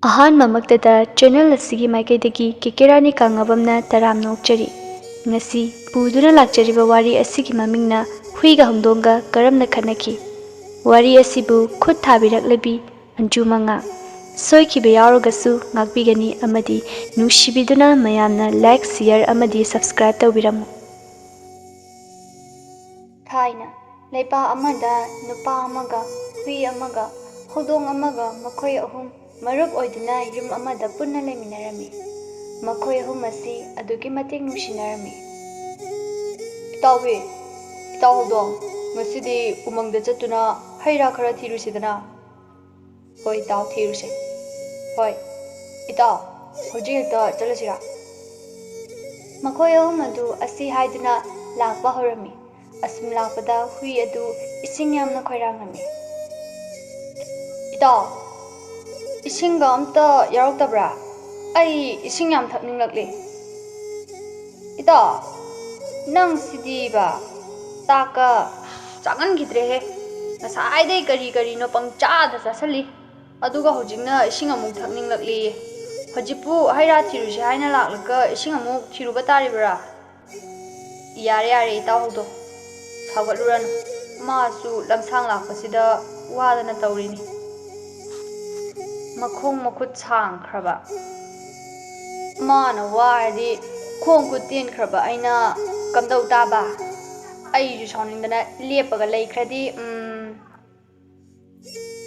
ꯑꯍꯥꯟꯕꯃꯛꯇꯗ channel ꯑꯁꯤꯒꯤ ꯃꯥꯏꯀꯩꯗꯒꯤ ꯀꯦꯀꯦꯔꯥꯅꯤ ꯀꯪꯒꯥꯕꯝꯅ ꯇꯔꯥꯝꯅ ꯑꯣꯛꯆꯔꯤ꯫ ꯉꯁꯤ ꯄꯨꯗꯨꯅ ꯂꯥꯛꯆꯔꯤꯕ ꯋꯥꯔꯤ ꯑꯁꯤꯒꯤ ꯃꯃꯤꯡꯅ ꯍꯨꯏꯒ ꯍꯧꯗꯣꯡꯒ ꯀꯔꯝꯅ ꯈꯠꯅꯈꯤ꯫ ꯋꯥꯔꯤ ꯑꯁꯤꯕꯨ ꯈꯨꯠ ꯊꯥꯕꯤꯔꯛꯂꯤꯕꯤ ꯑꯟꯖꯨ ꯃꯉꯥꯡ꯫ ꯁꯣꯏꯈꯤꯕ ꯌꯥꯎꯔꯒꯁꯨ ꯉꯥꯛꯄꯤꯒꯅꯤ ꯑꯃꯗꯤ ꯅꯨꯡꯁꯤꯕꯤꯗꯨꯅ ꯃꯌꯥꯝꯅ ꯂꯥꯏꯛ, ꯁꯤꯌꯔ ꯑꯃꯗꯤ ꯁꯕꯁꯀ꯭ꯔꯥꯏꯕ ꯇꯧꯕꯤꯔꯝꯃꯨ꯫ ꯊꯥꯏꯅ ꯂꯩꯄꯥꯛ ꯑꯃꯗ ꯅꯨꯄꯥ ꯑꯃꯒ ꯍꯨꯏ ꯑꯃꯒ ꯍꯧꯗꯣꯡ ꯑꯃꯒ ꯃꯈꯣꯏ ꯑꯍꯨꯝ ꯃꯔꯨꯞ ꯑꯣꯏꯗꯨꯅ ꯌꯨꯝ ꯑꯃꯗ ꯄꯨꯟꯅ ꯂꯩꯃꯤꯟꯅꯔꯝꯃꯤ꯫ ꯃꯈꯣꯏ ꯑꯍꯨꯝ ꯑꯁꯤ ꯑꯗꯨꯛꯀꯤ ꯃꯇꯤꯛ ꯅꯨꯡꯁꯤꯅꯔꯝꯃꯤ꯫ ꯏꯇꯥꯎꯕꯤ, ꯏꯇꯥꯎ ꯍꯧꯗꯣꯡ, ꯉꯁꯤꯗꯤ ꯎꯃꯪꯗ ꯆꯠꯇꯨꯅ ꯍꯩ ꯔꯥ ꯈꯔ ꯊꯤꯔꯨꯁꯤꯗꯅ꯫ ꯍꯣꯏ ꯏꯇꯥꯎ, ꯊꯤꯔꯨꯁꯦ꯫ ꯍꯣꯏ ꯏꯇꯥꯎ, ꯍꯧꯖꯤꯛ ꯍꯦꯛꯇ ꯆꯠꯂꯁꯤꯔꯥ? ꯃꯈꯣꯏ ꯑꯍꯨꯝ ꯑꯗꯨ ꯑꯁꯤ ꯍꯥꯏꯗꯨꯅ ꯂꯥꯛꯄ ꯍꯧꯔꯝꯃꯤ꯫ ꯑꯁꯨꯝ ꯂꯥꯛꯄꯗ ꯍꯨꯏ ꯑꯗꯨ ꯏꯁꯤꯡ ꯌꯥꯝꯅ ꯈꯣꯏꯔꯥꯡꯂꯝꯃꯤ꯫ ꯏꯇꯥꯎ, ꯏꯁꯤꯡꯒ ꯑꯝꯇ ꯌꯥꯎꯔꯛꯇꯕ꯭ꯔꯥ? ꯑꯩ ꯏꯁꯤꯡ ꯌꯥꯝ ꯊꯛꯅꯤꯡꯂꯛꯂꯤ꯫ ꯏꯇꯥꯎ, ꯅꯪ ꯁꯤꯗꯤꯕ ꯆꯥꯛꯀ ꯆꯥꯡꯍꯟꯈꯤꯗ꯭ꯔꯦꯍꯦ꯫ ꯉꯁꯥꯏꯗꯩ ꯀꯔꯤ ꯀꯔꯤꯅꯣ ꯄꯪꯆꯥꯗ ꯆꯥꯁꯜꯂꯤ, ꯑꯗꯨꯒ ꯍꯧꯖꯤꯛꯅ ꯏꯁꯤꯡ ꯑꯃꯨꯛ ꯊꯛꯅꯤꯡꯂꯛꯂꯤꯌꯦ꯫ ꯍꯧꯖꯤꯛꯄꯨ ꯍꯩ ꯔꯥ ꯊꯤꯔꯨꯁꯦ ꯍꯥꯏꯅ ꯂꯥꯛꯂꯒ ꯏꯁꯤꯡ ꯑꯃꯨꯛ ꯊꯤꯔꯨꯕ ꯇꯥꯔꯤꯕ꯭ꯔꯥ? ꯌꯥꯔꯦ ꯌꯥꯔꯦ ꯏꯇꯥꯎ ꯍꯧꯗꯣꯡ, ꯁꯥꯎꯒꯠꯂꯨꯔꯅꯨ꯫ ꯃꯥꯁꯨ ꯂꯝꯁꯥꯡ ꯂꯥꯛꯄꯁꯤꯗ ꯋꯥꯗꯅ ꯇꯧꯔꯤꯅꯤ꯫ ꯃꯈꯣꯡ ꯃꯈꯨꯠ ꯁꯥꯡꯈ꯭ꯔꯕ ꯃꯥꯅ ꯋꯥꯔꯗꯤ ꯈꯣꯡ ꯈꯨꯠ ꯇꯦꯟꯈ꯭ꯔꯕ ꯑꯩꯅ ꯀꯝꯗꯧ ꯇꯥꯕ? ꯑꯩꯁꯨ ꯁꯥꯎꯅꯤꯡꯗꯅ ꯂꯦꯞꯄꯒ ꯂꯩꯈ꯭ꯔꯗꯤ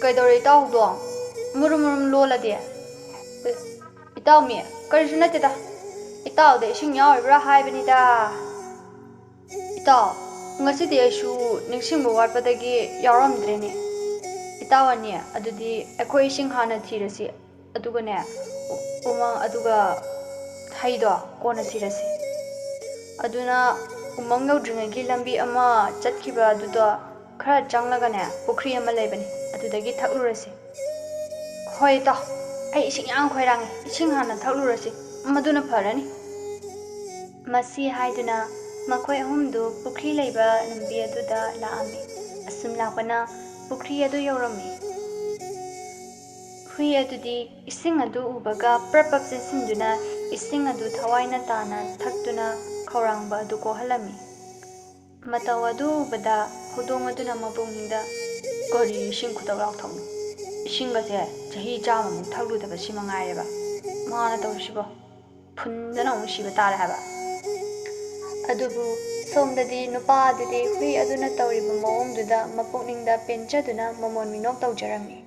ꯀꯩꯗꯧꯔꯦ ꯏꯇꯥꯎ ꯍꯧꯗꯣꯡ? ꯃꯨꯔꯨꯝ ꯃꯨꯔꯨꯝ ꯂꯣꯜꯂꯗꯤ? ꯏꯇꯥꯎꯃꯤ, ꯀꯔꯤꯁꯨ ꯅꯠꯇꯦꯗ꯫ ꯏꯇꯥꯎꯗ ꯏꯁꯤꯡ ꯌꯥꯎꯔꯤꯕ꯭ꯔꯥ ꯍꯥꯏꯕꯅꯤꯗ꯫ ꯏꯇꯥꯎ, ꯉꯁꯤꯗꯤ ꯑꯩꯁꯨ ꯅꯤꯡꯁꯤꯡꯕ ꯋꯥꯠꯄꯗꯒꯤ ꯌꯥꯎꯔꯝꯗ꯭ꯔꯦꯅꯦ꯫ ꯏꯇꯥꯎ ꯑꯅꯤ, ꯑꯗꯨꯗꯤ ꯑꯩꯈꯣꯏ ꯏꯁꯤꯡ ꯍꯥꯟꯅ ꯊꯤꯔꯁꯤ, ꯑꯗꯨꯒꯅꯦ ꯑꯗꯨꯒ ꯍꯩꯗꯣ ꯀꯣꯟꯅ ꯊꯤꯔꯁꯤ꯫ ꯑꯗꯨꯅ ꯎꯃꯪ ꯌꯧꯗ꯭ꯔꯤꯉꯩꯒꯤ ꯂꯝꯕꯤ ꯑꯃ ꯆꯠꯈꯤꯕ ꯑꯗꯨꯗꯣ ꯈꯔ ꯆꯪꯂꯒꯅꯦ ꯄꯨꯈ꯭ꯔꯤ ꯑꯃ ꯂꯩꯕꯅꯤ, ꯑꯗꯨꯗꯒꯤ ꯊꯛꯂꯨꯔꯁꯤ꯫ ꯍꯣꯏ ꯏꯇꯥꯎ, ꯑꯩ ꯏꯁꯤꯡ ꯌꯥꯝ ꯈꯣꯏꯔꯥꯡꯉꯤ, ꯏꯁꯤꯡ ꯍꯥꯟꯅ ꯊꯛꯂꯨꯔꯁꯤ, ꯃꯗꯨꯅ ꯐꯔꯅꯤ꯫ ꯃꯁꯤ ꯍꯥꯏꯗꯨꯅ ꯃꯈꯣꯏ ꯑꯍꯨꯝꯗꯨ ꯄꯨꯈ꯭ꯔꯤ ꯂꯩꯕ ꯂꯝꯕꯤ ꯑꯗꯨꯗ ꯂꯥꯛꯑꯝꯃꯤ꯫ ꯑꯁꯨꯝ ꯂꯥꯛꯄꯅ ꯄꯨꯈ꯭ꯔꯤ ꯑꯗꯨ ꯌꯧꯔꯝꯃꯤ꯫ ꯍꯨꯏ ꯑꯗꯨꯗꯤ ꯏꯁꯤꯡ ꯑꯗꯨ ꯎꯕꯒ ꯄ꯭ꯔꯞ ꯄ꯭ꯔꯞ ꯆꯦꯟꯁꯤꯟꯗꯨꯅ ꯏꯁꯤꯡ ꯑꯗꯨ ꯊꯋꯥꯏꯅ ꯇꯥꯅ ꯊꯛꯇꯨꯅ ꯈꯧꯔꯥꯡꯕ ꯑꯗꯨ ꯀꯣꯛꯍꯜꯂꯝꯃꯤ꯫ ꯃꯇꯧ ꯑꯗꯨ ꯎꯕꯗ ꯍꯧꯗꯣꯡ ꯑꯗꯨꯅ ꯃꯄꯨꯛꯅꯤꯡꯗ ꯀꯔꯤ ꯏꯁꯤꯡ ꯈꯨꯇꯛ ꯂꯥꯎꯊꯛꯅꯣ? ꯏꯁꯤꯡꯒꯁꯦ ꯆꯍꯤ 100ꯃꯨꯛ ꯊꯛꯂꯨꯗꯕ ꯁꯤ ꯃꯉꯥꯏꯔꯦꯕ ꯃꯥꯅ ꯇꯧꯔꯤꯁꯤꯕꯣ꯫ ꯐꯨꯟꯗꯅ ꯑꯃꯨꯛ ꯁꯤꯕ ꯇꯥꯔꯦ ꯍꯥꯏꯕ꯫ ꯑꯗꯨꯕꯨ ꯁꯣꯝꯗꯗꯤ ꯅꯨꯄꯥ ꯑꯗꯨꯗꯤ ꯍꯨꯏ ꯑꯗꯨꯅ ꯇꯧꯔꯤꯕ ꯃꯑꯣꯡꯗꯨꯗ ꯃꯄꯨꯛꯅꯤꯡꯗ ꯄꯦꯟꯖꯗꯨꯅ ꯃꯃꯣꯟ ꯃꯤꯅꯣꯛ ꯇꯧꯖꯔꯝꯃꯤ꯫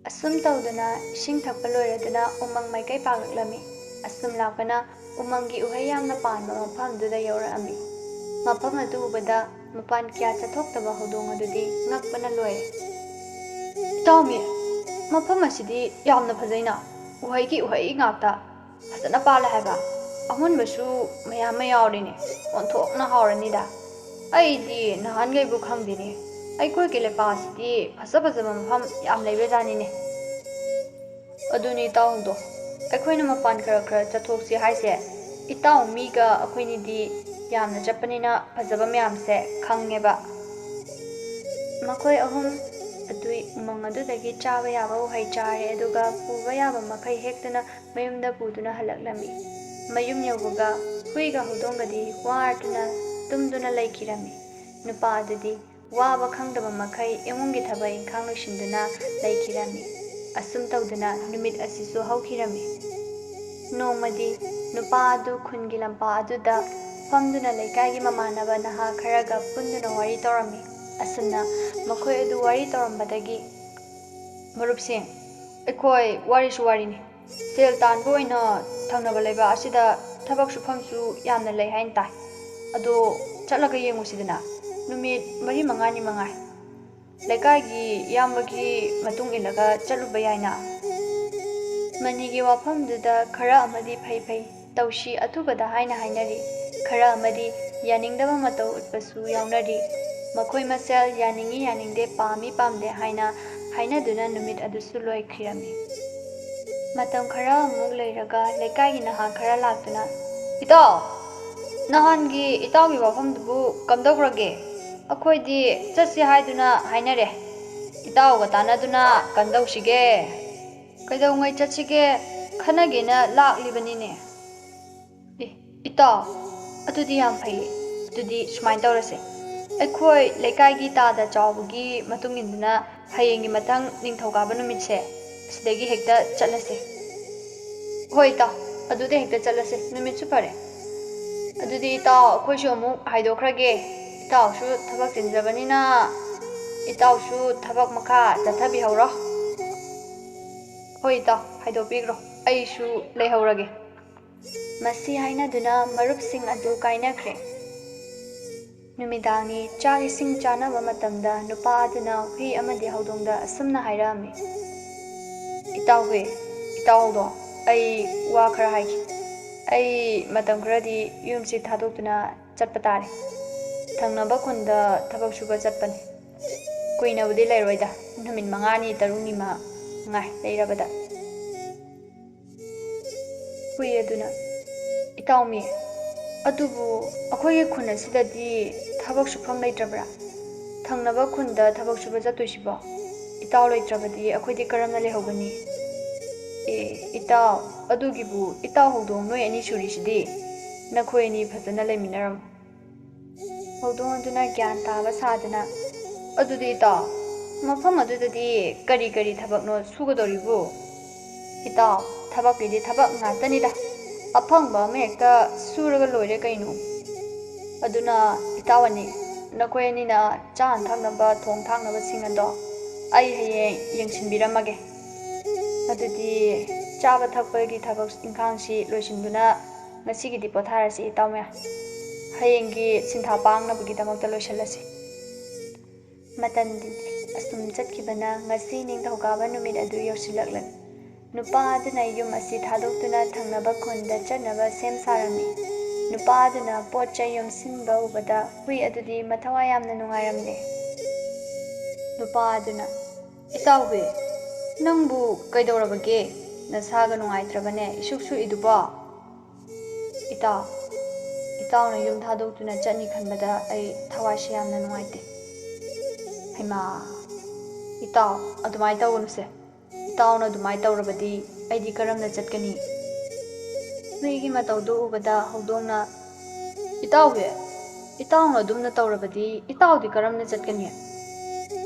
ꯑꯁꯨꯝ ꯇꯧꯗꯨꯅ ꯏꯁꯤꯡ ꯊꯛꯄ ꯂꯣꯏꯔꯗꯨꯅ ꯎꯃꯪ ꯃꯥꯏꯀꯩ ꯄꯥꯡꯂꯛꯂꯝꯃꯤ꯫ ꯑꯁꯨꯝ ꯂꯥꯛꯄꯅ ꯎꯃꯪꯒꯤ ꯎꯍꯩ ꯌꯥꯝꯅ ꯄꯥꯟꯕ ꯃꯐꯝꯗꯨꯗ ꯌꯧꯔꯛꯑꯝꯃꯤ꯫ ꯃꯐꯝ ꯑꯗꯨ ꯎꯕꯗ ꯃꯄꯥꯟ ꯀꯌꯥ ꯆꯠꯊꯣꯛꯇꯕ ꯍꯧꯗꯣꯡ ꯑꯗꯨꯗꯤ ꯉꯛꯄꯅ ꯂꯣꯏꯔꯦ꯫ ꯏꯇꯥꯎꯃꯤ, ꯃꯐꯝ ꯑꯁꯤꯗꯤ ꯌꯥꯝꯅ ꯐꯖꯩꯅ, ꯎꯍꯩꯒꯤ ꯎꯍꯩ ꯉꯥꯛꯇ ꯐꯖꯅ ꯄꯥꯜꯂꯦ ꯍꯥꯏꯕ꯫ ꯑꯃꯨꯟꯕꯁꯨ ꯃꯌꯥꯝ ꯑꯃ ꯌꯥꯎꯔꯤꯅꯦ, ꯑꯣꯟꯊꯣꯛꯅ ꯍꯥꯎꯔꯅꯤꯗ꯫ ꯑꯩꯗꯤ ꯅꯍꯥꯟꯈꯩꯕꯨ ꯈꯪꯗꯦꯅꯦ, ꯑꯩꯈꯣꯏꯒꯤ ꯂꯩꯄꯥꯛ ꯑꯁꯤꯗꯤ ꯐꯖ ꯐꯖꯕ ꯃꯐꯝ ꯌꯥꯝ ꯂꯩꯕꯖꯥꯠꯅꯤꯅꯦ꯫ ꯑꯗꯨꯅꯤ ꯏꯇꯥꯎ ꯍꯧꯗꯣꯡ, ꯑꯩꯈꯣꯏꯅ ꯃꯄꯥꯟ ꯈꯔ ꯈꯔ ꯆꯠꯊꯣꯛꯁꯤ ꯍꯥꯏꯁꯦ, ꯏꯇꯥꯎ ꯃꯤꯒ ꯑꯩꯈꯣꯏꯅꯤꯗꯤ ꯌꯥꯝꯅ ꯆꯠꯄꯅꯤꯅ ꯐꯖꯕ ꯃꯌꯥꯝꯁꯦ ꯈꯪꯉꯦꯕ꯫ ꯃꯈꯣꯏ ꯑꯍꯨꯝ ꯑꯗꯨ ꯎꯃꯪ ꯑꯗꯨꯗꯒꯤ ꯆꯥꯕ ꯌꯥꯕ ꯎꯍꯩ ꯆꯥꯔꯦ, ꯑꯗꯨꯒ ꯄꯨꯕ ꯌꯥꯕ ꯃꯈꯩ ꯍꯦꯛꯇꯨꯅ ꯃꯌꯨꯝꯗ ꯄꯨꯗꯨꯅ ꯍꯜꯂꯛꯂꯝꯃꯤ꯫ ꯃꯌꯨꯝ ꯌꯧꯕꯒ ꯍꯨꯏꯒ ꯍꯧꯗꯣꯡꯒꯗꯤ ꯋꯥꯔꯗꯨꯅ ꯇꯨꯝꯗꯨꯅ ꯂꯩꯈꯤꯔꯝꯃꯤ꯫ ꯅꯨꯄꯥ ꯑꯗꯨꯗꯤ ꯋꯥꯕ ꯈꯪꯗꯕ ꯃꯈꯩ ꯏꯃꯨꯡꯒꯤ ꯊꯕꯛ ꯏꯪꯈꯥꯡ ꯂꯣꯏꯁꯤꯟꯗꯨꯅ ꯂꯩꯈꯤꯔꯝꯃꯤ꯫ ꯑꯁꯨꯝ ꯇꯧꯗꯨꯅ ꯅꯨꯃꯤꯠ ꯑꯁꯤꯁꯨ ꯍꯧꯈꯤꯔꯝꯃꯤ꯫ ꯅꯣꯡꯃꯗꯤ ꯅꯨꯄꯥ ꯑꯗꯨ ꯈꯨꯟꯒꯤ ꯂꯝꯄꯥꯛ ꯑꯗꯨꯗ ꯐꯝꯗꯨꯅ ꯂꯩꯀꯥꯏꯒꯤ ꯃꯃꯥꯟꯅꯕ ꯅꯍꯥ ꯈꯔꯒ ꯄꯨꯟꯗꯨꯅ ꯋꯥꯔꯤ ꯇꯧꯔꯝꯃꯤ꯫ ꯑꯁꯨꯝꯅ ꯃꯈꯣꯏ ꯑꯗꯨ ꯋꯥꯔꯤ ꯇꯧꯔꯝꯕꯗꯒꯤ, ꯃꯔꯨꯞꯁꯤꯡ, ꯑꯩꯈꯣꯏ ꯋꯥꯔꯤꯁꯨ ꯋꯥꯔꯤꯅꯤ, ꯁꯦꯜ ꯇꯥꯟꯕ ꯑꯣꯏꯅ ꯊꯪꯅꯕ ꯂꯩꯕꯥꯛ ꯑꯁꯤꯗ ꯊꯕꯛ ꯁꯨꯐꯝꯁꯨ ꯌꯥꯝꯅ ꯂꯩ ꯍꯥꯏꯅ ꯇꯥꯏ꯫ ꯑꯗꯣ ꯆꯠꯂꯒ ꯌꯦꯡꯉꯨꯁꯤꯗꯅ, ꯅꯨꯃꯤꯠ 4-5ꯅꯤ ꯃꯉꯥꯏ꯫ ꯂꯩꯀꯥꯏꯒꯤ ꯏꯌꯥꯝꯕꯒꯤ ꯃꯇꯨꯡ ꯏꯜꯂꯒ ꯆꯠꯂꯨꯕ ꯌꯥꯏꯅ꯫ ꯃꯅꯤꯒꯤ ꯋꯥꯐꯝꯗꯨꯗ ꯈꯔ ꯑꯃꯗꯤ ꯐꯩ ꯇꯧꯁꯤ ꯑꯊꯨꯕꯗ ꯍꯥꯏꯅ ꯍꯥꯏꯅꯔꯤ, ꯈꯔ ꯑꯃꯗꯤ ꯌꯥꯅꯤꯡꯗꯕ ꯃꯇꯧ ꯎꯠꯄꯁꯨ ꯌꯥꯎꯅꯔꯤ꯫ ꯃꯈꯣꯏ ꯃꯁꯦꯜ ꯌꯥꯅꯤꯡꯏ ꯌꯥꯅꯤꯡꯗꯦ, ꯄꯥꯝꯃꯤ ꯄꯥꯝꯗꯦ ꯍꯥꯏꯅ ꯍꯥꯏꯅꯗꯨꯅ ꯅꯨꯃꯤꯠ ꯑꯗꯨꯁꯨ ꯂꯣꯏꯈꯤꯔꯝꯃꯤ꯫ ꯃꯇꯝ ꯈꯔ ꯑꯃꯨꯛ ꯂꯩꯔꯒ ꯂꯩꯀꯥꯏꯒꯤ ꯅꯍꯥ ꯈꯔ ꯂꯥꯛꯇꯨꯅ, ꯏꯇꯥꯎ, ꯅꯍꯥꯟꯒꯤ ꯏꯇꯥꯎꯒꯤ ꯋꯥꯐꯝꯗꯨꯕꯨ ꯀꯝꯗꯧꯈ꯭ꯔꯒꯦ? ꯑꯩꯈꯣꯏꯗꯤ ꯆꯠꯁꯤ ꯍꯥꯏꯗꯨꯅ ꯍꯥꯏꯅꯔꯦ, ꯏꯇꯥꯎꯒ ꯇꯥꯟꯅꯗꯨꯅ ꯀꯝꯗꯧꯁꯤꯒꯦ? ꯀꯩꯗꯧꯉꯩ ꯆꯠꯁꯤꯒꯦ ꯈꯟꯅꯒꯦꯅ ꯂꯥꯛꯂꯤꯕꯅꯤꯅꯦ꯫ ꯏꯇꯥꯎ, ꯑꯗꯨꯗꯤ ꯌꯥꯝ ꯐꯩꯌꯦ꯫ ꯑꯗꯨꯗꯤ ꯁꯨꯃꯥꯏꯅ ꯇꯧꯔꯁꯦ, ꯑꯩꯈꯣꯏ ꯂꯩꯀꯥꯏꯒꯤ ꯇꯥꯗ ꯆꯥꯎꯕꯒꯤ ꯃꯇꯨꯡ ꯏꯟꯗꯨꯅ ꯍꯌꯦꯡꯒꯤ ꯃꯊꯪ ꯅꯤꯡꯊꯧꯀꯥꯕ ꯅꯨꯃꯤꯠꯁꯦ ꯑꯁꯤꯗꯒꯤ ꯍꯦꯛꯇ ꯆꯠꯂꯁꯦ꯫ ꯍꯣꯏ ꯏꯇꯥꯎ, ꯑꯗꯨꯗ ꯍꯦꯛꯇ ꯆꯠꯂꯁꯦ, ꯅꯨꯃꯤꯠꯁꯨ ꯐꯔꯦ꯫ ꯑꯗꯨꯗꯤ ꯏꯇꯥꯎ, ꯑꯩꯈꯣꯏꯁꯨ ꯑꯃꯨꯛ ꯍꯥꯏꯗꯣꯛꯈ꯭ꯔꯒꯦ꯫ ꯏꯇꯥꯎꯁꯨ ꯊꯕꯛ ꯆꯤꯟꯖꯕꯅꯤꯅ ꯏꯇꯥꯎꯁꯨ ꯊꯕꯛ ꯃꯈꯥ ꯆꯠꯊꯕꯤꯍꯧꯔꯣ꯫ ꯍꯣꯏ ꯏꯇꯥꯎ, ꯍꯥꯏꯗꯣꯛꯄꯤꯈ꯭ꯔꯣ, ꯑꯩꯁꯨ ꯂꯩꯍꯧꯔꯒꯦ꯫ ꯃꯁꯤ ꯍꯥꯏꯅꯗꯨꯅ ꯃꯔꯨꯞꯁꯤꯡ ꯑꯗꯨ ꯀꯥꯏꯅꯈ꯭ꯔꯦ꯫ ꯅꯨꯃꯤꯗꯥꯡꯒꯤ ꯆꯥꯛ ꯏꯁꯤꯡ ꯆꯥꯅꯕ ꯃꯇꯝꯗ ꯅꯨꯄꯥ ꯑꯗꯨꯅ ꯍꯨꯏ ꯑꯃꯗꯤ ꯍꯧꯗꯣꯡꯗ ꯑꯁꯨꯝꯅ ꯍꯥꯏꯔꯛꯑꯝꯃꯤ꯫ ꯏꯇꯥꯎ ꯍꯨꯏ, ꯏꯇꯥꯎ ꯍꯧꯗꯣꯡ, ꯑꯩ ꯋꯥ ꯈꯔ ꯍꯥꯏꯒꯦ꯫ ꯑꯩ ꯃꯇꯝ ꯈꯔꯗꯤ ꯌꯨꯝꯁꯤ ꯊꯥꯗꯣꯛꯇꯨꯅ ꯆꯠꯄ ꯇꯥꯔꯦ꯫ ꯊꯪꯅꯕ ꯈꯨꯟꯗ ꯊꯕꯛ ꯁꯨꯕ ꯆꯠꯄꯅꯤ꯫ ꯀꯨꯏꯅꯕꯨꯗꯤ ꯂꯩꯔꯣꯏꯗ, ꯅꯨꯃꯤꯠ 5ꯅꯤ 6ꯅꯤ ꯉꯥꯏ ꯂꯩꯔꯕꯗ꯫ ꯍꯨꯏ ꯑꯗꯨꯅ, ꯏꯇꯥꯎꯃꯤ, ꯑꯗꯨꯕꯨ ꯑꯩꯈꯣꯏꯒꯤ ꯈꯨꯟ ꯑꯁꯤꯗꯗꯤ ꯊꯕꯛ ꯁꯨꯐꯝ ꯂꯩꯇ꯭ꯔꯕ꯭ꯔꯥ? ꯊꯪꯅꯕ ꯈꯨꯟꯗ ꯊꯕꯛ ꯁꯨꯕ ꯆꯠꯇꯣꯏꯁꯤꯕꯣ? ꯏꯇꯥꯎ ꯂꯩꯇ꯭ꯔꯕꯗꯤ ꯑꯩꯈꯣꯏꯗꯤ ꯀꯔꯝꯅ ꯂꯩꯍꯧꯒꯅꯤ? ꯏꯇꯥꯎ, ꯑꯗꯨꯒꯤꯕꯨ ꯏꯇꯥꯎ ꯍꯧꯗꯣꯡ ꯅꯣꯏ 2 ꯁꯨꯔꯤꯁꯤꯗꯤ, ꯅꯈꯣꯏ 2 ꯐꯖꯅ ꯂꯩꯃꯤꯟꯅꯔꯝꯃꯨ꯫ ꯍꯧꯗꯣꯡ ꯑꯗꯨꯅ ꯒ꯭ꯌꯥꯟ ꯇꯥꯕ ꯁꯥꯗꯨꯅ, ꯑꯗꯨꯗꯤ ꯏꯇꯥꯎ, ꯃꯐꯝ ꯑꯗꯨꯗꯗꯤ ꯀꯔꯤ ꯊꯕꯛꯅꯣ ꯁꯨꯒꯗꯧꯔꯤꯕꯨ? ꯏꯇꯥꯎ, ꯊꯕꯛꯀꯤꯗꯤ ꯊꯕꯛ ꯉꯥꯛꯇꯅꯤꯗ, ꯑꯐꯪꯕ ꯑꯃ ꯍꯦꯛꯇ ꯁꯨꯔꯒ ꯂꯣꯏꯔꯦ ꯀꯩꯅꯣ꯫ ꯑꯗꯨꯅ ꯏꯇꯥꯎ ꯑꯅꯤ, ꯅꯈꯣꯏ 2ꯅ ꯆꯥꯅ ꯊꯛꯅꯕ ꯊꯣꯡ ꯊꯥꯛꯅꯕꯁꯤꯡ ꯑꯗꯣ ꯑꯩ ꯍꯌꯦꯡ ꯌꯦꯡꯁꯤꯟꯕꯤꯔꯝꯃꯒꯦ꯫ ꯑꯗꯨꯗꯤ ꯆꯥꯕ ꯊꯛꯄꯒꯤ ꯊꯕꯛ ꯏꯪꯈꯥꯡꯁꯤ ꯂꯣꯏꯁꯤꯟꯗꯨꯅ ꯉꯁꯤꯒꯤꯗꯤ ꯄꯣꯊꯥꯔꯁꯤ ꯏꯇꯥꯎ ꯃꯌꯥꯝ꯫ ꯍꯌꯦꯡꯒꯤ ꯁꯤꯟꯊꯥ ꯄꯥꯡꯅꯕꯒꯤꯗꯃꯛꯇ ꯂꯣꯏꯁꯤꯜꯂꯁꯤ꯫ ꯃꯇꯝꯗꯤ ꯑꯁꯨꯝ ꯆꯠꯈꯤꯕꯅ ꯉꯁꯤ ꯅꯤꯡꯊꯧꯀꯥꯕ ꯅꯨꯃꯤꯠ ꯑꯗꯨ ꯌꯧꯁꯤꯜꯂꯛꯂꯅꯤ꯫ ꯅꯨꯄꯥ ꯑꯗꯨꯅ ꯌꯨꯝ ꯑꯁꯤ ꯊꯥꯗꯣꯛꯇꯨꯅ ꯊꯪꯅꯕ ꯈꯨꯟꯗ ꯆꯠꯅꯕ ꯁꯦꯝ ꯁꯥꯔꯝꯃꯤ꯫ ꯅꯨꯄꯥ ꯑꯗꯨꯅ ꯄꯣꯠ ꯆꯩ ꯌꯣꯝꯁꯤꯟꯕ ꯎꯕꯗ ꯍꯨꯏ ꯑꯗꯨꯗꯤ ꯃꯊꯋꯥꯏ ꯌꯥꯝꯅ ꯅꯨꯡꯉꯥꯏꯔꯝꯂꯦ꯫ ꯅꯨꯄꯥ ꯑꯗꯨꯅ, ꯏꯇꯥꯎ ꯍꯨꯏ, ꯅꯪꯕꯨ ꯀꯩꯗꯧꯔꯕꯒꯦ? ꯅꯁꯥꯒ ꯅꯨꯡꯉꯥꯏꯇ꯭ꯔꯕꯅꯦ ꯏꯁꯨꯛ ꯁꯨꯛꯏꯗꯨꯕꯣ? ꯏꯇꯥꯎ, ꯏꯇꯥꯎꯅ ꯌꯨꯝ ꯊꯥꯗꯣꯛꯇꯨꯅ ꯆꯠꯅꯤ ꯈꯟꯕꯗ ꯑꯩ ꯊꯋꯥꯏꯁꯦ ꯌꯥꯝꯅ ꯅꯨꯡꯉꯥꯏꯇꯦ꯫ ꯍꯩꯃꯥ, ꯏꯇꯥꯎ, ꯑꯗꯨꯃꯥꯏꯅ ꯇꯧꯒꯅꯨꯁꯦ꯫ ꯏꯇꯥꯎꯅ ꯑꯗꯨꯃꯥꯏꯅ ꯇꯧꯔꯕꯗꯤ ꯑꯩꯗꯤ ꯀꯔꯝꯅ ꯆꯠꯀꯅꯤ? ꯍꯨꯏꯒꯤ ꯃꯇꯧꯗꯨ ꯎꯕꯗ ꯍꯧꯗꯣꯡꯅ, ꯏꯇꯥꯎ ꯍꯨꯏ, ꯏꯇꯥꯎꯅ ꯑꯗꯨꯝꯅ ꯇꯧꯔꯕꯗꯤ ꯏꯇꯥꯎꯗꯤ ꯀꯔꯝꯅ ꯆꯠꯀꯅꯤ?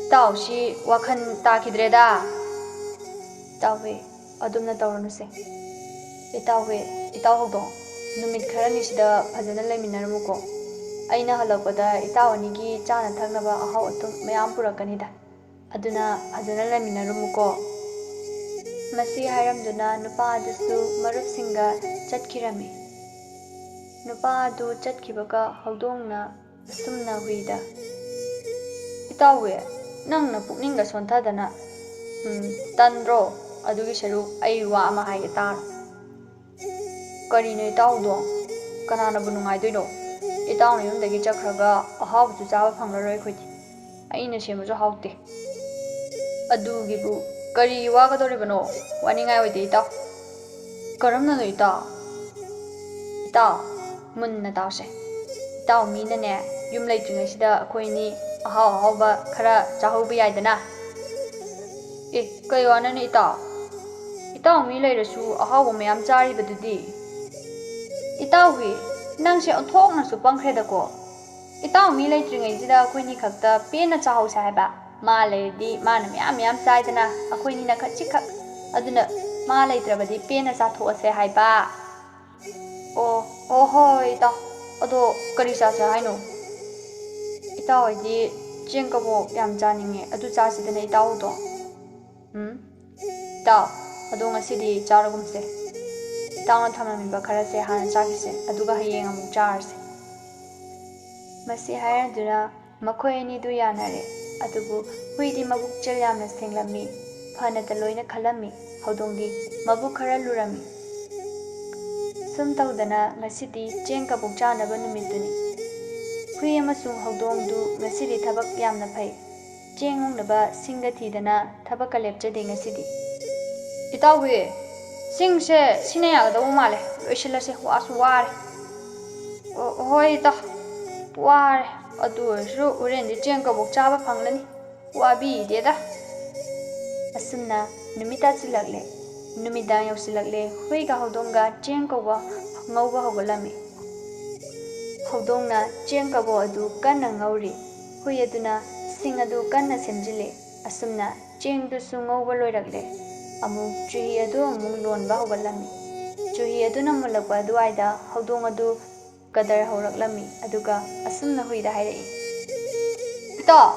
ꯏꯇꯥꯎꯁꯤ ꯋꯥꯈꯜ ꯇꯥꯈꯤꯗ꯭ꯔꯦꯗ꯫ ꯏꯇꯥꯎ ꯍꯨꯏ, ꯑꯗꯨꯝꯅ ꯇꯧꯔꯅꯨꯁꯦ꯫ ꯏꯇꯥꯎ ꯍꯨꯏ, ꯏꯇꯥꯎ ꯍꯧꯗꯣꯡ, ꯅꯨꯃꯤꯠ ꯈꯔꯅꯤꯁꯤꯗ ꯐꯖꯅ ꯂꯩꯃꯤꯟꯅꯔꯝꯃꯨꯀꯣ꯫ ꯑꯩꯅ ꯍꯜꯂꯛꯄꯗ ꯏꯇꯥꯎ ꯑꯅꯤꯒꯤ ꯆꯥꯅ ꯊꯛꯅꯕ ꯑꯍꯥꯎ ꯑꯊꯨꯝ ꯃꯌꯥꯝ ꯄꯨꯔꯛꯀꯅꯤꯗ꯫ ꯑꯗꯨꯅ ꯐꯖꯅ ꯂꯩꯃꯤꯟꯅꯔꯝꯃꯨꯀꯣ꯫ ꯃꯁꯤ ꯍꯥꯏꯔꯝꯗꯨꯅ ꯅꯨꯄꯥ ꯑꯗꯨꯁꯨ ꯃꯔꯨꯞꯁꯤꯡꯒ ꯆꯠꯈꯤꯔꯝꯃꯤ꯫ ꯅꯨꯄꯥ ꯑꯗꯨ ꯆꯠꯈꯤꯕꯒ ꯍꯧꯗꯣꯡꯅ ꯑꯁꯨꯝꯅ ꯍꯨꯏꯗ, ꯏꯇꯥꯎ ꯍꯨꯏ, ꯅꯪꯅ ꯄꯨꯛꯅꯤꯡꯒ ꯁꯣꯟꯊꯗꯅ, ꯇꯟꯗ꯭ꯔꯣ? ꯑꯗꯨꯒꯤ ꯁꯔꯨꯛ ꯑꯩ ꯋꯥ ꯑꯃ ꯍꯥꯏꯒꯦ ꯇꯥꯔꯣ꯫ ꯀꯔꯤꯅꯣ ꯏꯇꯥꯎ ꯍꯧꯗꯣꯡ? ꯀꯅꯥꯅꯕꯨ ꯅꯨꯡꯉꯥꯏꯗꯣꯏꯅꯣ? ꯏꯇꯥꯎꯅ ꯌꯨꯝꯗꯒꯤ ꯆꯠꯈ꯭ꯔꯒ ꯑꯍꯥꯎꯕꯁꯨ ꯆꯥꯕ ꯐꯪꯂꯔꯣꯏ ꯑꯩꯈꯣꯏꯗꯤ꯫ ꯑꯩꯅ ꯁꯦꯝꯕꯁꯨ ꯍꯥꯎꯇꯦ꯫ ꯑꯗꯨꯒꯤꯕꯨ ꯀꯔꯤ ꯋꯥꯒꯗꯧꯔꯤꯕꯅꯣ? ꯋꯥꯅꯤꯡꯉꯥꯏ ꯑꯣꯏꯗꯦ ꯏꯇꯥꯎ꯫ ꯀꯔꯝꯅꯅꯣ ꯏꯇꯥꯎ? ꯏꯇꯥꯎ, ꯃꯨꯟꯅ ꯇꯥꯎꯁꯦ꯫ ꯏꯇꯥꯎ ꯃꯤꯅꯅꯦ, ꯌꯨꯝ ꯂꯩꯇ꯭ꯔꯤꯉꯩꯁꯤꯗ ꯑꯩꯈꯣꯏ 2 ꯑꯍꯥꯎꯕ ꯈꯔ ꯆꯥꯍꯧꯕ ꯌꯥꯏꯗꯅ꯫ ꯀꯩ ꯋꯥꯅꯣꯅꯦ ꯏꯇꯥꯎ? ꯏꯇꯥꯎ ꯃꯤ ꯂꯩꯔꯁꯨ ꯑꯍꯥꯎꯕ ꯃꯌꯥꯝ ꯆꯥꯔꯤꯕꯗꯨꯗꯤ꯫ ꯏꯇꯥꯎ ꯍꯨꯏ, ꯅꯪꯁꯦ ꯑꯣꯟꯊꯣꯛꯅꯁꯨ ꯄꯪꯈ꯭ꯔꯦꯗꯀꯣ꯫ ꯏꯇꯥꯎ ꯃꯤ ꯂꯩꯇ꯭ꯔꯤꯉꯩꯁꯤꯗ ꯑꯩꯈꯣꯏ 2 ꯈꯛꯇ ꯄꯦꯟꯅ ꯆꯥꯍꯧꯁꯦ ꯍꯥꯏꯕ꯫ ꯃꯥ ꯂꯩꯔꯗꯤ ꯃꯥꯅ ꯃꯌꯥꯝ ꯆꯥꯏꯗꯅ, ꯑꯩꯈꯣꯏ 2ꯅ ꯈꯖꯤꯛꯈꯛ꯫ ꯑꯗꯨꯅ ꯃꯥ ꯂꯩꯇ꯭ꯔꯕꯗꯤ ꯄꯦꯟꯅ ꯆꯥꯊꯣꯛꯑꯁꯦ ꯍꯥꯏꯕ꯫ ꯍꯣꯏ ꯏꯇꯥꯎ, ꯑꯗꯣ ꯀꯔꯤ ꯆꯥꯁꯦ ꯍꯥꯏꯅꯣ? ꯏꯇꯥꯎ ꯑꯩꯗꯤ ꯆꯦꯡ ꯀꯕꯣꯛ ꯌꯥꯝ ꯆꯥꯅꯤꯡꯉꯦ, ꯑꯗꯨ ꯆꯥꯁꯤꯗꯅ ꯏꯇꯥꯎ ꯍꯧꯗꯣꯡ꯫ ꯏꯇꯥꯎ, ꯑꯗꯣ ꯉꯁꯤꯗꯤ ꯆꯥꯔꯒꯨꯝꯁꯦ꯫ ꯏꯇꯥꯎꯅ ꯊꯝꯂꯝꯃꯤꯕ ꯈꯔꯁꯦ ꯍꯥꯟꯅ ꯆꯥꯈꯤꯁꯦ, ꯑꯗꯨꯒ ꯍꯌꯦꯡ ꯑꯃꯨꯛ ꯆꯥꯔꯁꯦ꯫ ꯃꯁꯤ ꯍꯥꯏꯔꯗꯨꯅ ꯃꯈꯣꯏ 2ꯗꯨ ꯌꯥꯅꯔꯦ꯫ ꯑꯗꯨꯕꯨ ꯍꯨꯏꯗꯤ ꯃꯕꯨꯛꯆꯦꯜ ꯌꯥꯝꯅ ꯁꯦꯡꯂꯝꯃꯤ, ꯐꯅꯇ ꯂꯣꯏꯅ ꯈꯜꯂꯝꯃꯤ꯫ ꯍꯧꯗꯣꯡꯗꯤ ꯃꯕꯨꯛ ꯈꯔ ꯂꯨꯔꯝꯃꯤ꯫ ꯁꯨꯝ ꯇꯧꯗꯅ ꯉꯁꯤꯗꯤ ꯆꯦꯡ ꯀꯕꯣꯛ ꯆꯥꯅꯕ ꯅꯨꯃꯤꯠꯇꯨꯅꯤ꯫ ꯍꯨꯏ ꯑꯃꯁꯨꯡ ꯍꯧꯗꯣꯡꯗꯨ ꯉꯁꯤꯗꯤ ꯊꯕꯛ ꯌꯥꯝꯅ ꯐꯩ꯫ ꯆꯦꯡ ꯅꯨꯡꯅꯕ ꯁꯤꯡꯒ ꯊꯤꯗꯅ ꯊꯕꯛꯀ ꯂꯦꯞꯆꯗꯦ ꯉꯁꯤꯗꯤ꯫ ꯏꯇꯥꯎ ꯍꯨꯏ, ꯁꯤꯡꯁꯦ ꯁꯤꯅ ꯌꯥꯒꯗꯧꯕ ꯃꯥꯜꯂꯦ, ꯂꯣꯏꯁꯤꯜꯂꯁꯦ, ꯋꯥꯁꯨ ꯋꯥꯔꯦ꯫ ꯍꯣꯏ ꯏꯇꯥꯎ, ꯋꯥꯔꯦ꯫ ꯑꯗꯨ ꯑꯣꯏꯔꯁꯨ ꯍꯣꯔꯦꯟꯗꯤ ꯆꯦꯡ ꯀꯕꯣꯛ ꯆꯥꯕ ꯐꯪꯂꯅꯤ, ꯋꯥꯕꯤꯗꯦꯗ꯫ ꯑꯁꯨꯝꯅ ꯅꯨꯃꯤꯠ ꯇꯥꯁꯤꯜꯂꯛꯂꯦ꯫ Numidang yausilakle Huiga Houdongga cheng kauba ngauba haugalami. Houdongna cheng kabo adu kanna ngauri. Hui aduna sing adu kanna semjile. Asumna cheng dusu ngauba loirakle. Amu chuhi adu amung lonba haugalami. Chuhi aduna mulakwa aduaida Houdong adu kadar hauraklami. Aduga asumna huida hairai. Ita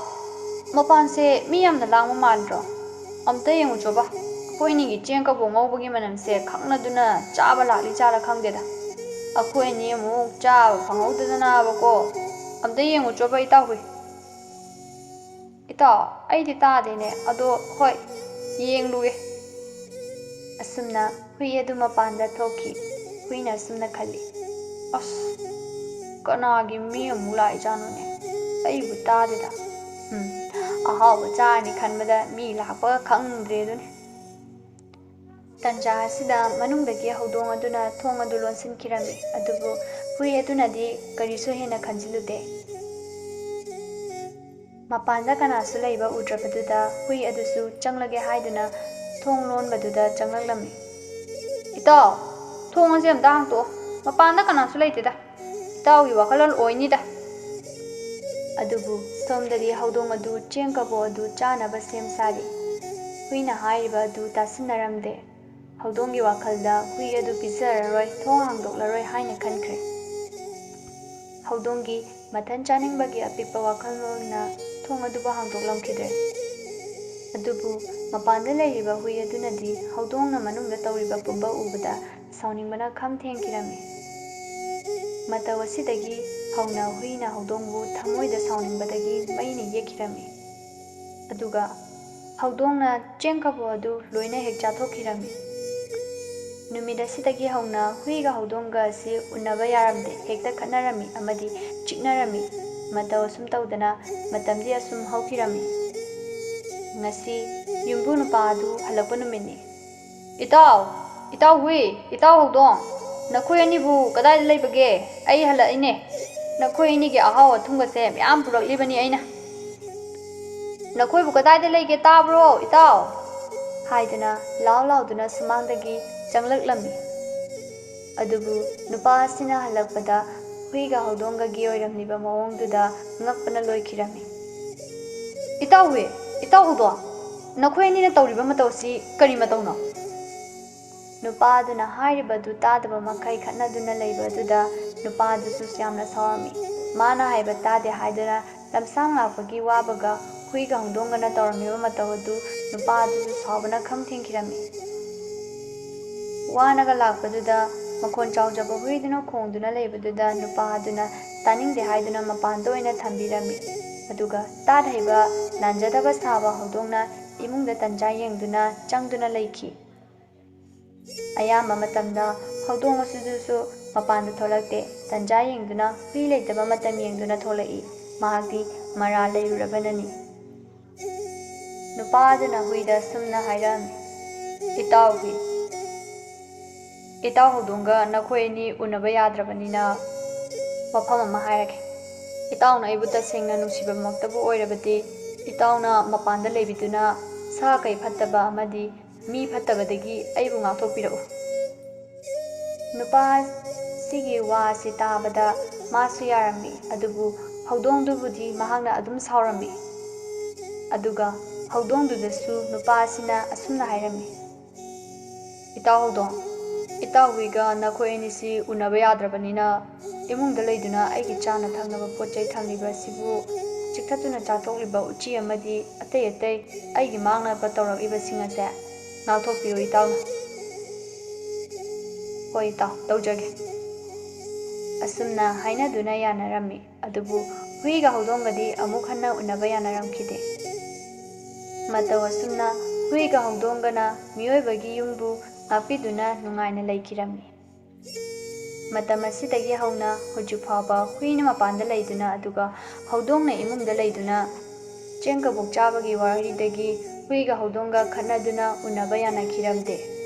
mapanse mi yamna langma mandro. Amta yengu choba. Koinigi cheng kabo ngauba manamse khangnaduna chaba lakli chara khangdeda. Akhoi ni mu chaba phanghaudana bako. Amta yengu choba ita hui. Ita aidi taadene ado hoi yengluge. Asumna hui adu mapanda thoki. Huina asumna khali. As kanagi mi amu lai janone. Aibu taadeda. Ahau chani khanbada mi lakpa khangdre dune. Tanja asida manungdagi Houdong aduna thong adu lonsinkirami. Adubu hui adunadi karisu hena khanjilude. Mapanda kanasu laiba udrabaduda hui adusu changlage haiduna thong lonbaduda changlaklami. Ita thong ase amta hangto. Mapanda kanasu laiteda. Ita wi wakalal oinida. Adubu somdadi Houdong adu cheng kabo adu chanaba sem sari. Huina hairiba adu tasinnaramde. Houdonggi wakalda hui adu pizararoi thong hangdoklaroi haina khankre. Houdonggi mathan chaningbagi apikpa wakalna thong aduba hangdoklamkhidre. Adubu mapanda lairiba hui adunadi Houdongna manungda tawriba pumba ubada sauningbana khamthengkirami. Mataw asidagi hauna huina Houdongbu thamoida sauningbadagi maina yekhirami. Aduga Houdongna cheng kabo adu loina hek chathokirami. Numida asidagi hauna Huiga Houdongga asi unaba yaramde hekta khatnarami amadi chiknarami. Mataw asum tawdana matamdi asum haukirami. Ngasi yumbu nupa adu halakpa numini. Itaw hui, itaw Houdong. Nakhoi anibu kadai laibage? Ai hala ine. Nakhoi inigi ahau athunga se myam puraklibani aina. Nakhoi bu kadai laige tabro itaw? Haiduna lauduna sumangdagi changlaklammi. Adubu nupa asina halakpada Huiga Houdonggagi oiramliba mawongduda ngakpana loikhirami. Itaw hui, itaw Houdong. Nakhoi anina tawriba matawsi kari matawno? Nupa aduna hairibadu tadaba makai khatnaduna leibaduda nupa adusu yamna saurami. Mana haiba tade haiduna lamsang lakpagi wabaga Huiga Houdonggana tawramiba matawadu nupa adusu saubana khamthengkirami. Wanaga lakpaduda makhon chawjaba huiduna khongduna leibaduda nupa aduna taningde haiduna mapanda oina thambirami. Aduga tadhaiba nanjadaba saba Houdongna imungda tanja yengduna changduna leikhi. Ayamba matamda Houdong asudusu mapanda tholakte tanja yengduna hui leitaba matam yengduna tholai. Mahakdi mara leirurabanani. Nupa aduna huida sumna hairami. Itaw hui. Itaw Houdongga nakhoi ani unaba yadrabanina wafam ama hairake. Itawna aibu tasengna nungsiba maktabu oirabadi itawna mapanda leibiduna sa kai phattaba amadi mi phattabadagi aibu ngakthokpirau. Nupa sigi wa si tabada masu yarami. Adubu Houdongdubudi mahakna adum saurami. Aduga Houdongdudasu nupa asina asumna hairami. Itaw Houdong. Itaw huiga nakhoi anisi unaba yadrabanina imungda leiduna aigi chana thangnaba potchai thamliba sibu chikthатuna chathokliba uchi amadi atei aigi mangnaba tawrakiba singase ngakthokpiyo itawna. Hoi itaw tawjage. Asumna hainaduna yanarami. Adubu Huiga Houdonggadi amuk hanna unaba yanaramkhide. Mataw asumna Huiga Houdonggana miyoibagi yumbu ngakpiduna nungaina leikirami. Matam asidagi hauna hujik phaba huina mapanda leiduna aduga Houdongna imungda leiduna cheng kabok chabagi waridagi Huiga Houdongga khatnaduna unaba yanakhiramde.